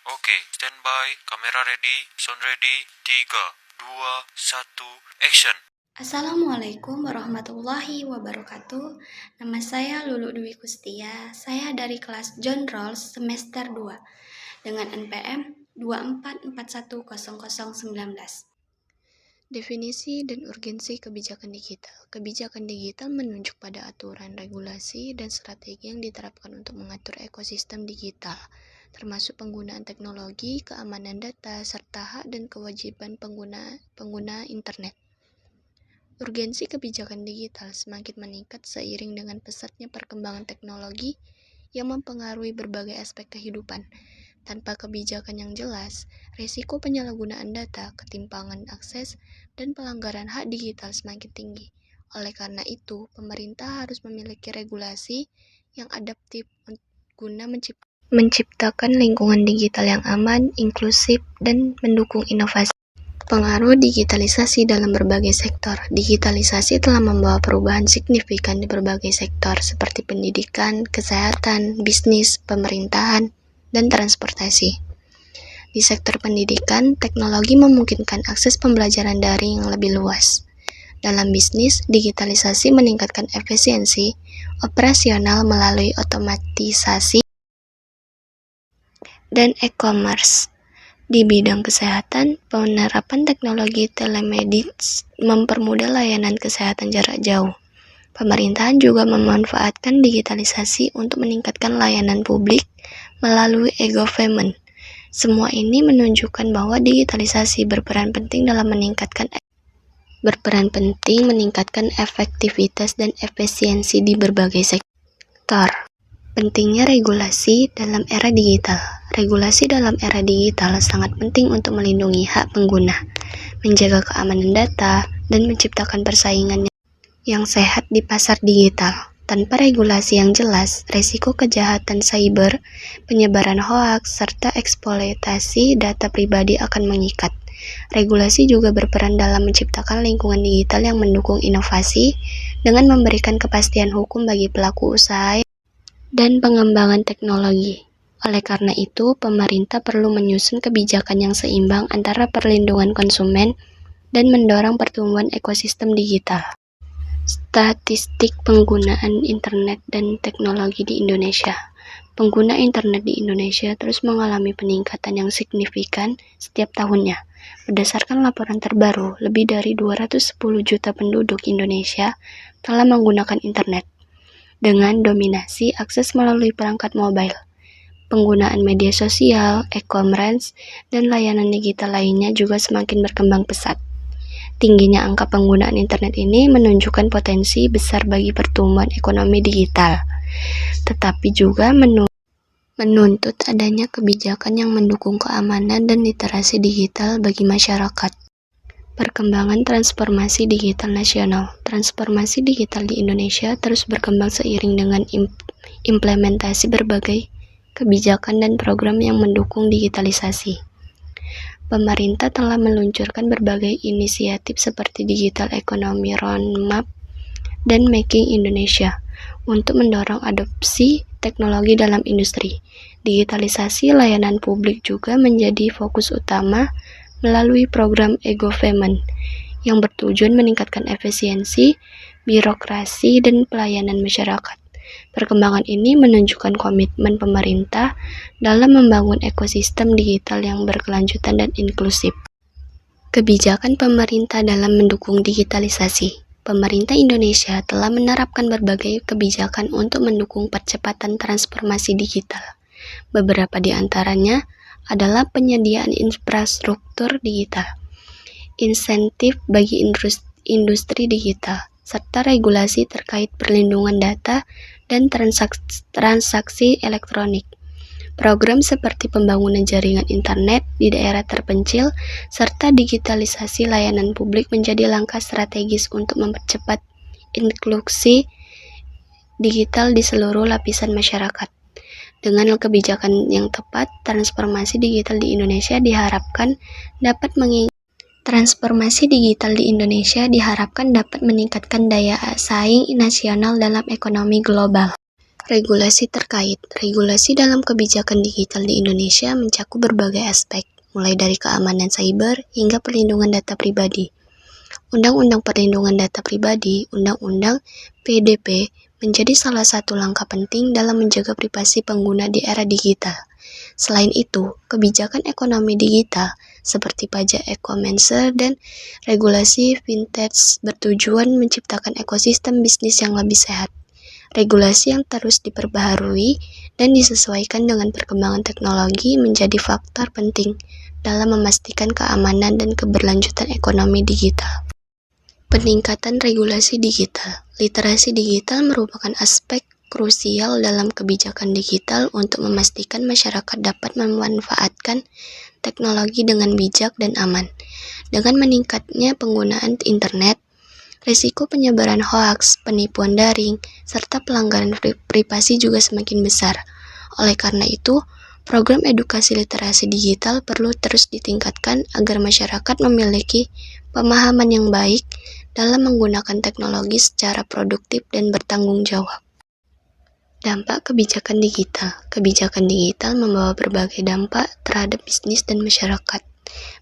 Oke, standby, kamera ready, sound ready, 3, 2, 1, action. Assalamualaikum warahmatullahi wabarakatuh. Nama saya Lulu Dwi Kustia. Saya dari kelas John Rawls semester 2 dengan NPM 24410019. Definisi dan urgensi kebijakan digital. Kebijakan digital menunjuk pada aturan, regulasi, dan strategi yang diterapkan untuk mengatur ekosistem digital, termasuk penggunaan teknologi, keamanan data, serta hak dan kewajiban pengguna internet. Urgensi kebijakan digital semakin meningkat seiring dengan pesatnya perkembangan teknologi yang mempengaruhi berbagai aspek kehidupan. Tanpa kebijakan yang jelas, risiko penyalahgunaan data, ketimpangan akses, dan pelanggaran hak digital semakin tinggi. Oleh karena itu, pemerintah harus memiliki regulasi yang adaptif guna menciptakan lingkungan digital yang aman, inklusif, dan mendukung inovasi. Pengaruh digitalisasi dalam berbagai sektor. Digitalisasi telah membawa perubahan signifikan di berbagai sektor seperti pendidikan, kesehatan, bisnis, pemerintahan, dan transportasi. Di sektor pendidikan, teknologi memungkinkan akses pembelajaran daring yang lebih luas. Dalam bisnis, digitalisasi meningkatkan efisiensi operasional melalui otomatisasi dan e-commerce. Di bidang kesehatan, penerapan teknologi telemedicine mempermudah layanan kesehatan jarak jauh. Pemerintahan juga memanfaatkan digitalisasi untuk meningkatkan layanan publik melalui e-government. Semua ini menunjukkan bahwa digitalisasi berperan penting meningkatkan efektivitas dan efisiensi di berbagai sektor. Pentingnya regulasi dalam era digital. Regulasi dalam era digital sangat penting untuk melindungi hak pengguna, menjaga keamanan data, dan menciptakan persaingan yang sehat di pasar digital. Tanpa regulasi yang jelas, risiko kejahatan cyber, penyebaran hoaks, serta eksploitasi data pribadi akan mengikat. Regulasi juga berperan dalam menciptakan lingkungan digital yang mendukung inovasi dengan memberikan kepastian hukum bagi pelaku usaha dan pengembangan teknologi. Oleh karena itu, pemerintah perlu menyusun kebijakan yang seimbang antara perlindungan konsumen dan mendorong pertumbuhan ekosistem digital. Statistik penggunaan internet dan teknologi di Indonesia. Pengguna internet di Indonesia terus mengalami peningkatan yang signifikan setiap tahunnya. Berdasarkan laporan terbaru, lebih dari 210 juta penduduk Indonesia telah menggunakan internet, dengan dominasi akses melalui perangkat mobile. Penggunaan media sosial, e-commerce, dan layanan digital lainnya juga semakin berkembang pesat. Tingginya angka penggunaan internet ini menunjukkan potensi besar bagi pertumbuhan ekonomi digital, tetapi juga menuntut adanya kebijakan yang mendukung keamanan dan literasi digital bagi masyarakat. Perkembangan transformasi digital nasional. Transformasi digital di Indonesia terus berkembang seiring dengan implementasi berbagai kebijakan dan program yang mendukung digitalisasi. Pemerintah telah meluncurkan berbagai inisiatif seperti Digital Economy Roadmap dan Making Indonesia untuk mendorong adopsi teknologi dalam industri. Digitalisasi layanan publik juga menjadi fokus utama melalui program e-government yang bertujuan meningkatkan efisiensi, birokrasi, dan pelayanan masyarakat. Perkembangan ini menunjukkan komitmen pemerintah dalam membangun ekosistem digital yang berkelanjutan dan inklusif. Kebijakan pemerintah dalam mendukung digitalisasi. Pemerintah Indonesia telah menerapkan berbagai kebijakan untuk mendukung percepatan transformasi digital. Beberapa di antaranya adalah penyediaan infrastruktur digital, insentif bagi industri digital, serta regulasi terkait perlindungan data dan transaksi elektronik. Program seperti pembangunan jaringan internet di daerah terpencil serta digitalisasi layanan publik menjadi langkah strategis untuk mempercepat inklusi digital di seluruh lapisan masyarakat. Dengan kebijakan yang tepat, transformasi digital di Indonesia diharapkan dapat meningkatkan daya saing nasional dalam ekonomi global. Regulasi terkait. Regulasi dalam kebijakan digital di Indonesia mencakup berbagai aspek, mulai dari keamanan siber hingga perlindungan data pribadi. Undang-Undang Perlindungan Data Pribadi, Undang-Undang PDP, menjadi salah satu langkah penting dalam menjaga privasi pengguna di era digital. Selain itu, kebijakan ekonomi digital seperti pajak e-commerce dan regulasi fintech bertujuan menciptakan ekosistem bisnis yang lebih sehat. Regulasi yang terus diperbaharui dan disesuaikan dengan perkembangan teknologi menjadi faktor penting dalam memastikan keamanan dan keberlanjutan ekonomi digital. Peningkatan regulasi digital. Literasi digital merupakan aspek krusial dalam kebijakan digital untuk memastikan masyarakat dapat memanfaatkan teknologi dengan bijak dan aman. Dengan meningkatnya penggunaan internet, risiko penyebaran hoaks, penipuan daring, serta pelanggaran privasi juga semakin besar. Oleh karena itu, program edukasi literasi digital perlu terus ditingkatkan agar masyarakat memiliki pemahaman yang baik dalam menggunakan teknologi secara produktif dan bertanggung jawab. Dampak kebijakan digital. Kebijakan digital membawa berbagai dampak terhadap bisnis dan masyarakat.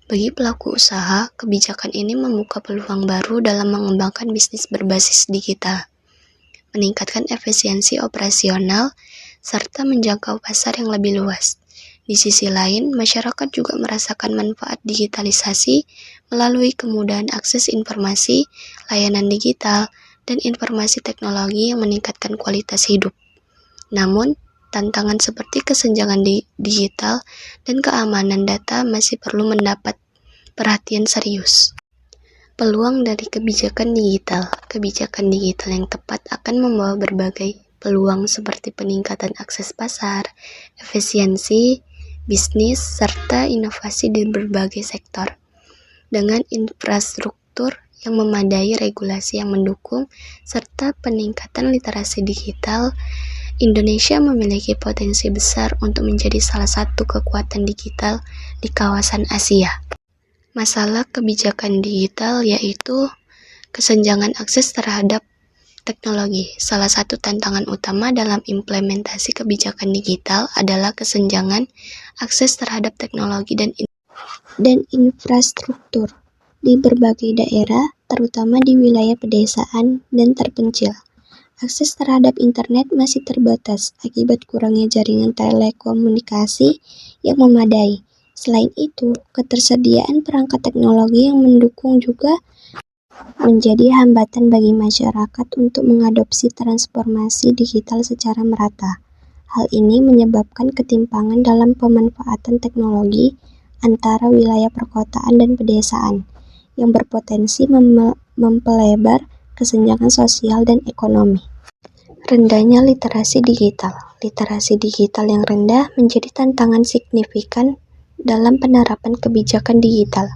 Bagi pelaku usaha, kebijakan ini membuka peluang baru dalam mengembangkan bisnis berbasis digital, meningkatkan efisiensi operasional, serta menjangkau pasar yang lebih luas. Di sisi lain, masyarakat juga merasakan manfaat digitalisasi melalui kemudahan akses informasi, layanan digital, dan informasi teknologi yang meningkatkan kualitas hidup. Namun, tantangan seperti kesenjangan digital dan keamanan data masih perlu mendapat perhatian serius. Peluang dari kebijakan digital. Kebijakan digital yang tepat akan membawa berbagai peluang seperti peningkatan akses pasar, efisiensi, bisnis, serta inovasi di berbagai sektor. Dengan infrastruktur yang memadai, regulasi yang mendukung, serta peningkatan literasi digital, Indonesia memiliki potensi besar untuk menjadi salah satu kekuatan digital di kawasan Asia. Masalah kebijakan digital yaitu kesenjangan akses terhadap teknologi. Salah satu tantangan utama dalam implementasi kebijakan digital adalah kesenjangan akses terhadap teknologi dan infrastruktur di berbagai daerah, terutama di wilayah pedesaan dan terpencil. Akses terhadap internet masih terbatas akibat kurangnya jaringan telekomunikasi yang memadai. Selain itu, ketersediaan perangkat teknologi yang mendukung juga menjadi hambatan bagi masyarakat untuk mengadopsi transformasi digital secara merata. Hal ini menyebabkan ketimpangan dalam pemanfaatan teknologi antara wilayah perkotaan dan pedesaan, yang berpotensi mempelebar kesenjangan sosial dan ekonomi. Rendahnya literasi digital. Literasi digital yang rendah menjadi tantangan signifikan dalam penerapan kebijakan digital.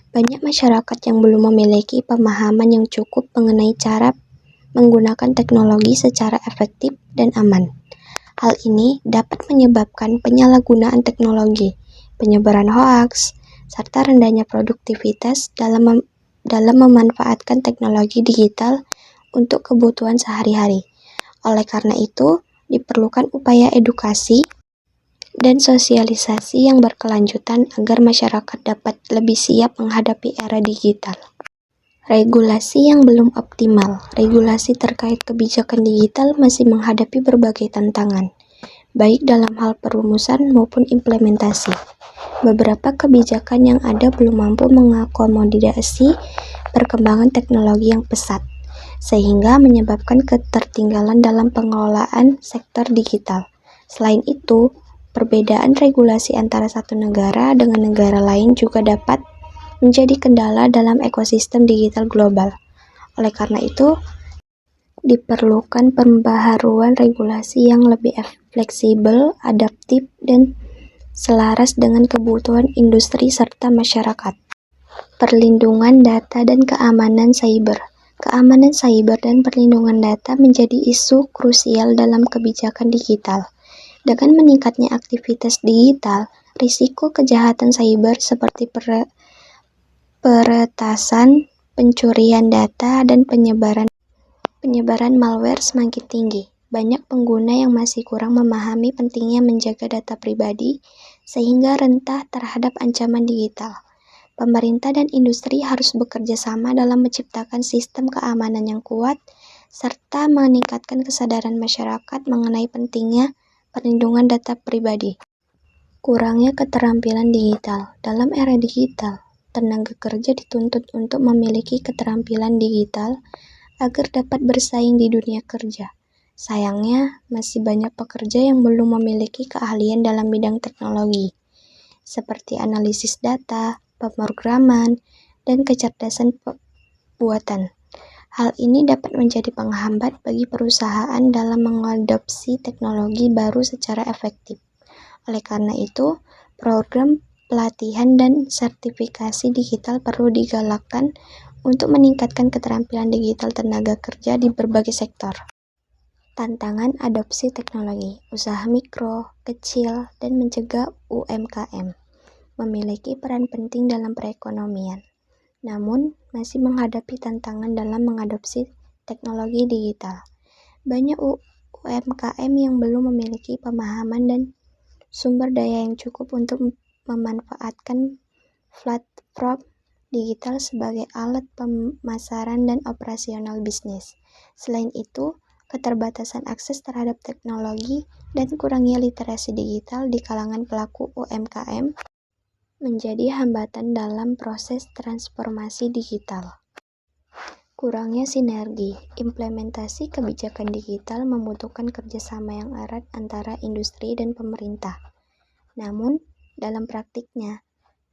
Banyak masyarakat yang belum memiliki pemahaman yang cukup mengenai cara menggunakan teknologi secara efektif dan aman. Hal ini dapat menyebabkan penyalahgunaan teknologi, penyebaran hoaks, serta rendahnya produktivitas dalam memanfaatkan teknologi digital untuk kebutuhan sehari-hari. Oleh karena itu, diperlukan upaya edukasi dan sosialisasi yang berkelanjutan agar masyarakat dapat lebih siap menghadapi era digital. Regulasi yang belum optimal. Regulasi terkait kebijakan digital masih menghadapi berbagai tantangan, baik dalam hal perumusan maupun implementasi. Beberapa kebijakan yang ada belum mampu mengakomodasi perkembangan teknologi yang pesat, sehingga menyebabkan ketertinggalan dalam pengelolaan sektor digital. Selain itu, perbedaan regulasi antara satu negara dengan negara lain juga dapat menjadi kendala dalam ekosistem digital global. Oleh karena itu, diperlukan pembaharuan regulasi yang lebih fleksibel, adaptif, dan selaras dengan kebutuhan industri serta masyarakat. Perlindungan data dan keamanan siber. Keamanan siber dan perlindungan data menjadi isu krusial dalam kebijakan digital. Dengan meningkatnya aktivitas digital, risiko kejahatan siber seperti peretasan, pencurian data, dan penyebaran malware semakin tinggi. banyak pengguna yang masih kurang memahami pentingnya menjaga data pribadi sehingga rentan terhadap ancaman digital. Pemerintah dan industri harus bekerja sama dalam menciptakan sistem keamanan yang kuat serta meningkatkan kesadaran masyarakat mengenai pentingnya perlindungan data pribadi. Kurangnya keterampilan digital. Dalam era digital, tenaga kerja dituntut untuk memiliki keterampilan digital agar dapat bersaing di dunia kerja. Sayangnya, masih banyak pekerja yang belum memiliki keahlian dalam bidang teknologi, seperti analisis data, pemrograman, dan kecerdasan buatan. Hal ini dapat menjadi penghambat bagi perusahaan dalam mengadopsi teknologi baru secara efektif. Oleh karena itu, program pelatihan dan sertifikasi digital perlu digalakkan untuk meningkatkan keterampilan digital tenaga kerja di berbagai sektor. Tantangan adopsi teknologi, usaha mikro, kecil, dan mencegah UMKM memiliki peran penting dalam perekonomian, namun masih menghadapi tantangan dalam mengadopsi teknologi digital. Banyak UMKM yang belum memiliki pemahaman dan sumber daya yang cukup untuk memanfaatkan platform digital sebagai alat pemasaran dan operasional bisnis. Selain itu, keterbatasan akses terhadap teknologi dan kurangnya literasi digital di kalangan pelaku UMKM menjadi hambatan dalam proses transformasi digital. Kurangnya sinergi. Implementasi kebijakan digital membutuhkan kerjasama yang erat antara industri dan pemerintah. Namun, dalam praktiknya,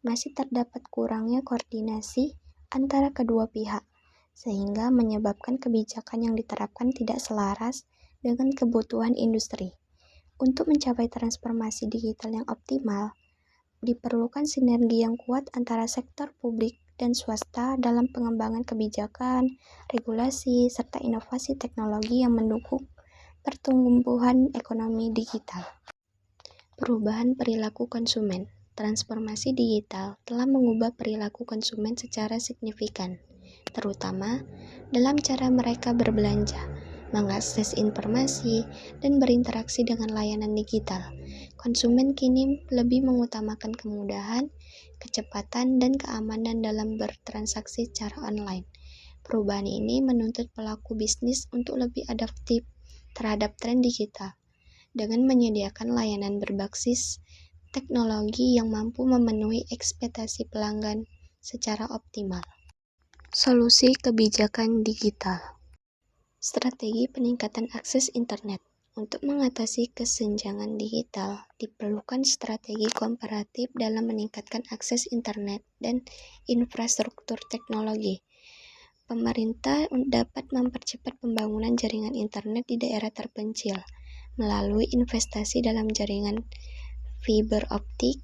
masih terdapat kurangnya koordinasi antara kedua pihak, sehingga menyebabkan kebijakan yang diterapkan tidak selaras dengan kebutuhan industri. Untuk mencapai transformasi digital yang optimal, diperlukan sinergi yang kuat antara sektor publik dan swasta dalam pengembangan kebijakan, regulasi, serta inovasi teknologi yang mendukung pertumbuhan ekonomi digital. Perubahan perilaku konsumen. Transformasi digital telah mengubah perilaku konsumen secara signifikan, terutama dalam cara mereka berbelanja, mengakses informasi, dan berinteraksi dengan layanan digital. Konsumen kini lebih mengutamakan kemudahan, kecepatan, dan keamanan dalam bertransaksi secara online. Perubahan ini menuntut pelaku bisnis untuk lebih adaptif terhadap tren digital, dengan menyediakan layanan berbasis teknologi yang mampu memenuhi ekspektasi pelanggan secara optimal. Solusi kebijakan digital. Strategi peningkatan akses internet. Untuk mengatasi kesenjangan digital, diperlukan strategi komparatif dalam meningkatkan akses internet dan infrastruktur teknologi. Pemerintah dapat mempercepat pembangunan jaringan internet di daerah terpencil melalui investasi dalam jaringan fiber optik,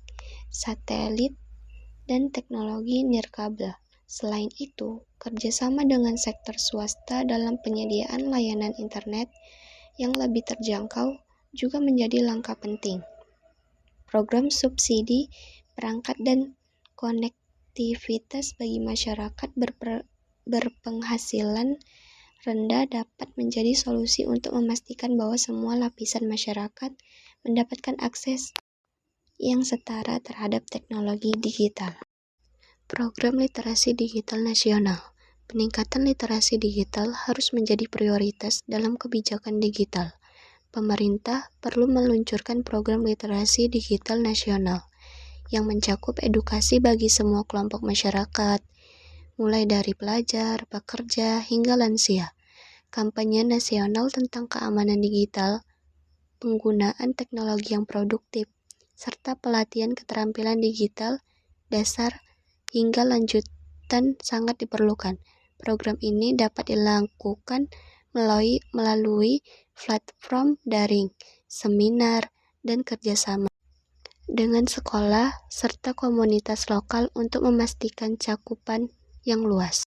satelit, dan teknologi nirkabel. Selain itu, kerjasama dengan sektor swasta dalam penyediaan layanan internet yang lebih terjangkau juga menjadi langkah penting. Program subsidi perangkat dan konektivitas bagi masyarakat berpenghasilan rendah dapat menjadi solusi untuk memastikan bahwa semua lapisan masyarakat mendapatkan akses yang setara terhadap teknologi digital. Program literasi digital nasional. Peningkatan literasi digital harus menjadi prioritas dalam kebijakan digital. Pemerintah perlu meluncurkan program literasi digital nasional yang mencakup edukasi bagi semua kelompok masyarakat, mulai dari pelajar, pekerja, hingga lansia. Kampanye nasional tentang keamanan digital, penggunaan teknologi yang produktif, serta pelatihan keterampilan digital dasar hingga lanjutan sangat diperlukan. Program ini dapat dilakukan melalui platform daring, seminar, dan kerjasama dengan sekolah serta komunitas lokal untuk memastikan cakupan yang luas.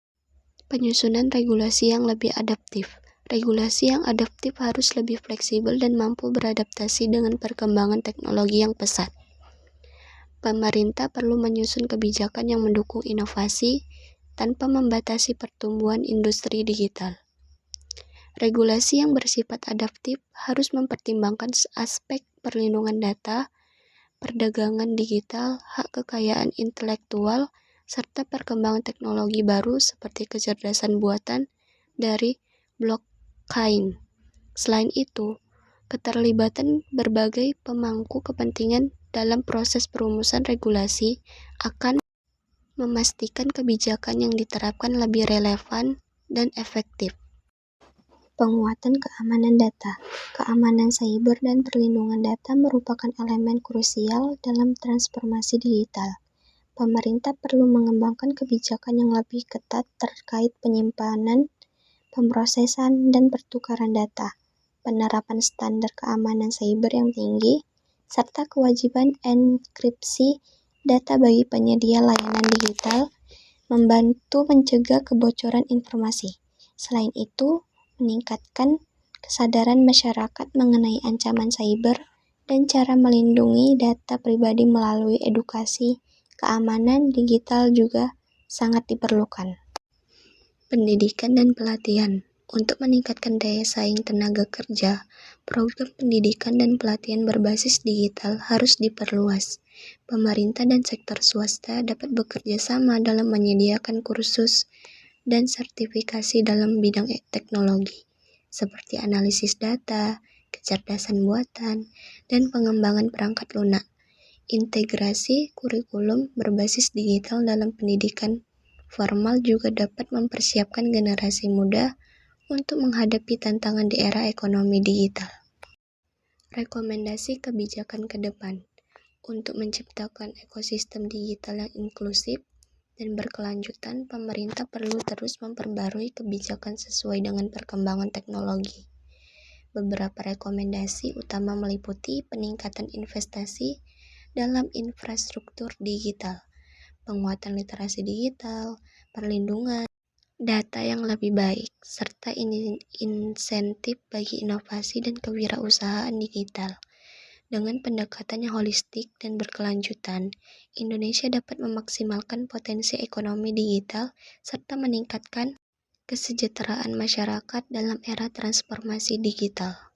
Penyusunan regulasi yang lebih adaptif. Regulasi yang adaptif harus lebih fleksibel dan mampu beradaptasi dengan perkembangan teknologi yang pesat. Pemerintah perlu menyusun kebijakan yang mendukung inovasi tanpa membatasi pertumbuhan industri digital. Regulasi yang bersifat adaptif harus mempertimbangkan aspek perlindungan data, perdagangan digital, hak kekayaan intelektual, serta perkembangan teknologi baru seperti kecerdasan buatan dari blockchain. Selain itu, keterlibatan berbagai pemangku kepentingan dalam proses perumusan regulasi akan memastikan kebijakan yang diterapkan lebih relevan dan efektif. Penguatan keamanan data, keamanan siber dan perlindungan data merupakan elemen krusial dalam transformasi digital. Pemerintah perlu mengembangkan kebijakan yang lebih ketat terkait penyimpanan, pemrosesan, dan pertukaran data, penerapan standar keamanan siber yang tinggi, serta kewajiban enkripsi data bagi penyedia layanan digital, membantu mencegah kebocoran informasi. Selain itu, meningkatkan kesadaran masyarakat mengenai ancaman siber dan cara melindungi data pribadi melalui edukasi keamanan digital juga sangat diperlukan. Pendidikan dan pelatihan. Untuk meningkatkan daya saing tenaga kerja, program pendidikan dan pelatihan berbasis digital harus diperluas. Pemerintah dan sektor swasta dapat bekerja sama dalam menyediakan kursus dan sertifikasi dalam bidang teknologi, seperti analisis data, kecerdasan buatan, dan pengembangan perangkat lunak. Integrasi kurikulum berbasis digital dalam pendidikan formal juga dapat mempersiapkan generasi muda untuk menghadapi tantangan di era ekonomi digital. Rekomendasi kebijakan ke depan. Untuk menciptakan ekosistem digital yang inklusif dan berkelanjutan, pemerintah perlu terus memperbarui kebijakan sesuai dengan perkembangan teknologi. Beberapa rekomendasi utama meliputi peningkatan investasi dalam infrastruktur digital, penguatan literasi digital, perlindungan data yang lebih baik, serta insentif bagi inovasi dan kewirausahaan digital. Dengan pendekatan yang holistik dan berkelanjutan, Indonesia dapat memaksimalkan potensi ekonomi digital serta meningkatkan kesejahteraan masyarakat dalam era transformasi digital.